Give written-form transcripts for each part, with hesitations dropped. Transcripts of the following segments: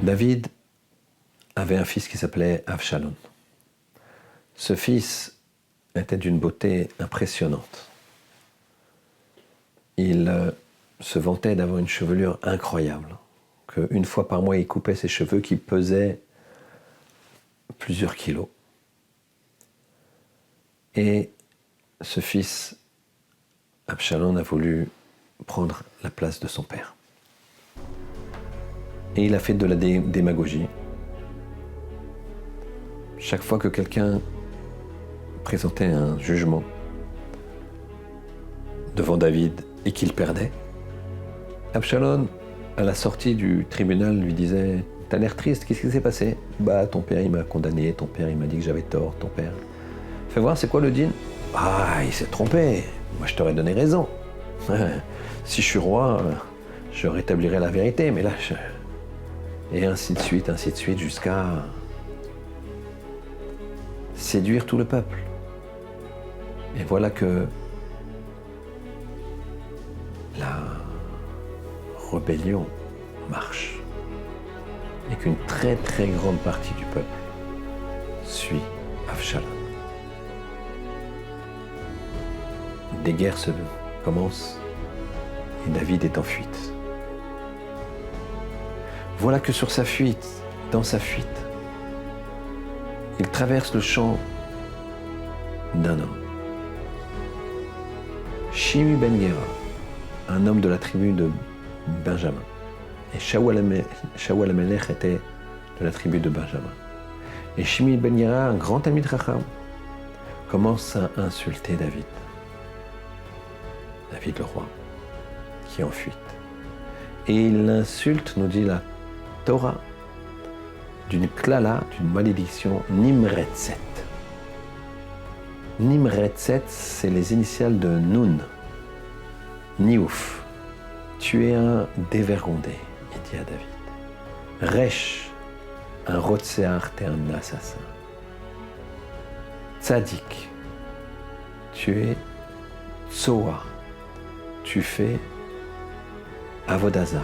David avait un fils qui s'appelait Avshalom. Ce fils était d'une beauté impressionnante. Il se vantait d'avoir une chevelure incroyable, qu'une fois par mois il coupait ses cheveux qui pesaient plusieurs kilos. Et ce fils, Avshalom, a voulu prendre la place de son père. Et il a fait de la démagogie. Chaque fois que quelqu'un présentait un jugement devant David et qu'il perdait, Avshalom, à la sortie du tribunal, lui disait « T'as l'air triste, qu'est-ce qui s'est passé ?»« Bah, ton père, il m'a condamné, ton père, il m'a dit que j'avais tort, ton père... »« Fais voir, c'est quoi le din ?»« Ah, il s'est trompé, moi je t'aurais donné raison. Si je suis roi, je rétablirai la vérité, mais là, je... » Et ainsi de suite, jusqu'à séduire tout le peuple. Et voilà que la rébellion marche. Et qu'une très très grande partie du peuple suit Avshalom. Des guerres se commencent et David est en fuite. Voilà que sur sa fuite, dans sa fuite, il traverse le champ d'un homme. Shimi ben Gera, un homme de la tribu de Benjamin. Et Shaoul HaMelech était de la tribu de Benjamin. Et Shimi ben Gera, un grand ami de Racham, commence à insulter David. David le roi, qui est en fuite. Et il l'insulte, nous dit la Torah, d'une klala, d'une malédiction, Nimretzet. Nimretzet, c'est les initiales de Nun. Niouf, tu es un dévergondé, il dit à David. Resh, un rotsear, t'es un assassin. Tzadik, tu es Tsoa, tu fais Avodazar.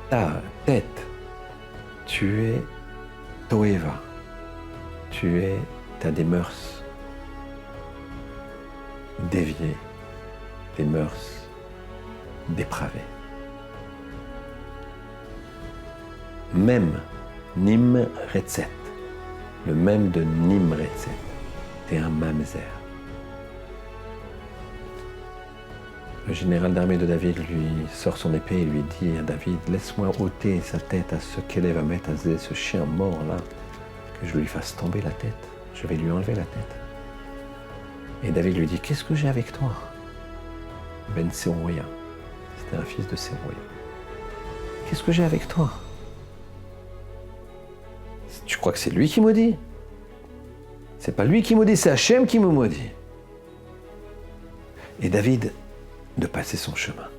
Ta tête, tu es Toeva, t'as des mœurs déviées, des mœurs dépravées. Même Nimretzet, le même de Nimretzet, t'es un mamzer. Le général d'armée de David lui sort son épée et lui dit à David « Laisse-moi ôter sa tête à ce qu'elle va mettre à ce chien mort là, que je lui fasse tomber la tête. Je vais lui enlever la tête. » Et David lui dit « Qu'est-ce que j'ai avec toi ?» Ben Seruya, c'était un fils de Seruya. « Qu'est-ce que j'ai avec toi ? Tu crois que c'est lui qui maudit ? C'est pas lui qui maudit, c'est Hachem qui me maudit. » Et David de passer son chemin.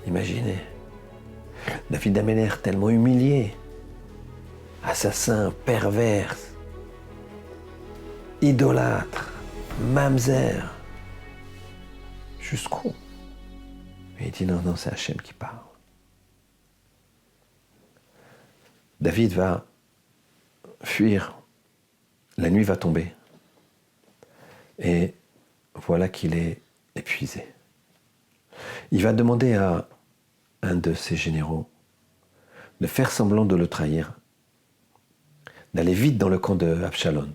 Imaginez, David avait l'air tellement humilié, assassin, pervers, idolâtre, mamzer, jusqu'où ? Et il dit non, c'est Hachem qui parle. David va fuir, la nuit va tomber, et voilà qu'il est épuisé. Il va demander à un de ses généraux de faire semblant de le trahir, d'aller vite dans le camp de Avshalom.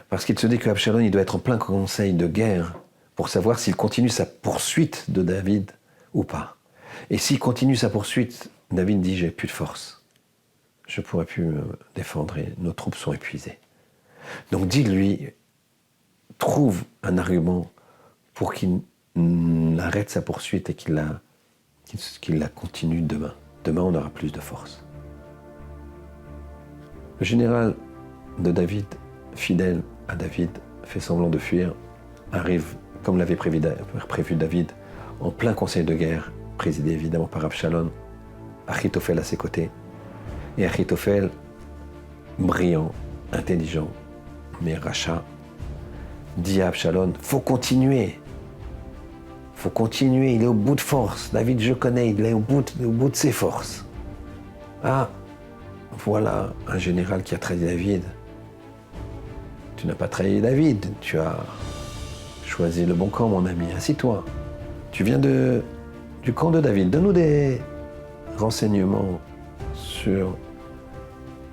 Parce qu'il se dit que Avshalom, il doit être en plein conseil de guerre pour savoir s'il continue sa poursuite de David ou pas. Et s'il continue sa poursuite, David dit « j'ai plus de force. Je ne pourrai plus me défendre et nos troupes sont épuisées. » Donc dis-lui, trouve un argument pour qu'il arrête sa poursuite et qu'il la continue demain. Demain, on aura plus de force. Le général de David, fidèle à David, fait semblant de fuir, arrive, comme l'avait prévu David, en plein conseil de guerre, présidé évidemment par Avshalom, Achitophel à ses côtés. Et Achitophel, brillant, intelligent, mais rachat, dit à Absalom, faut continuer, il est au bout de force. David, je connais, il est au bout de ses forces. Ah, voilà un général qui a trahi David. Tu n'as pas trahi David, tu as choisi le bon camp, mon ami, assis-toi. Tu viens du camp de David, donne-nous des renseignements sur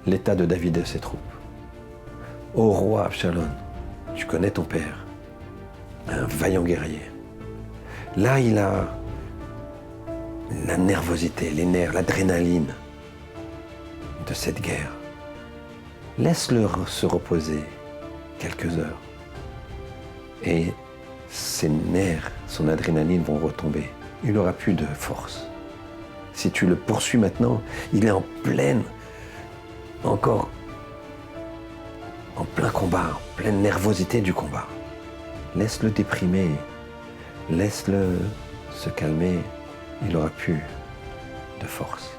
l'état de David et ses troupes. Ô roi Absalom, tu connais ton père, un vaillant guerrier. Là, il a la nervosité, les nerfs, l'adrénaline de cette guerre. Laisse-le se reposer quelques heures. Et ses nerfs, son adrénaline vont retomber. Il n'aura plus de force. Si tu le poursuis maintenant, il est en plein combat, en pleine nervosité du combat. Laisse-le déprimer, laisse-le se calmer, il n'aura plus de force.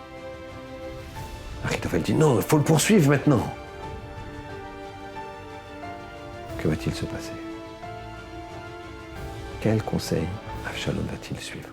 Achitophel dit non, il faut le poursuivre maintenant. Que va-t-il se passer? Quel conseil Absalom va-t-il suivre?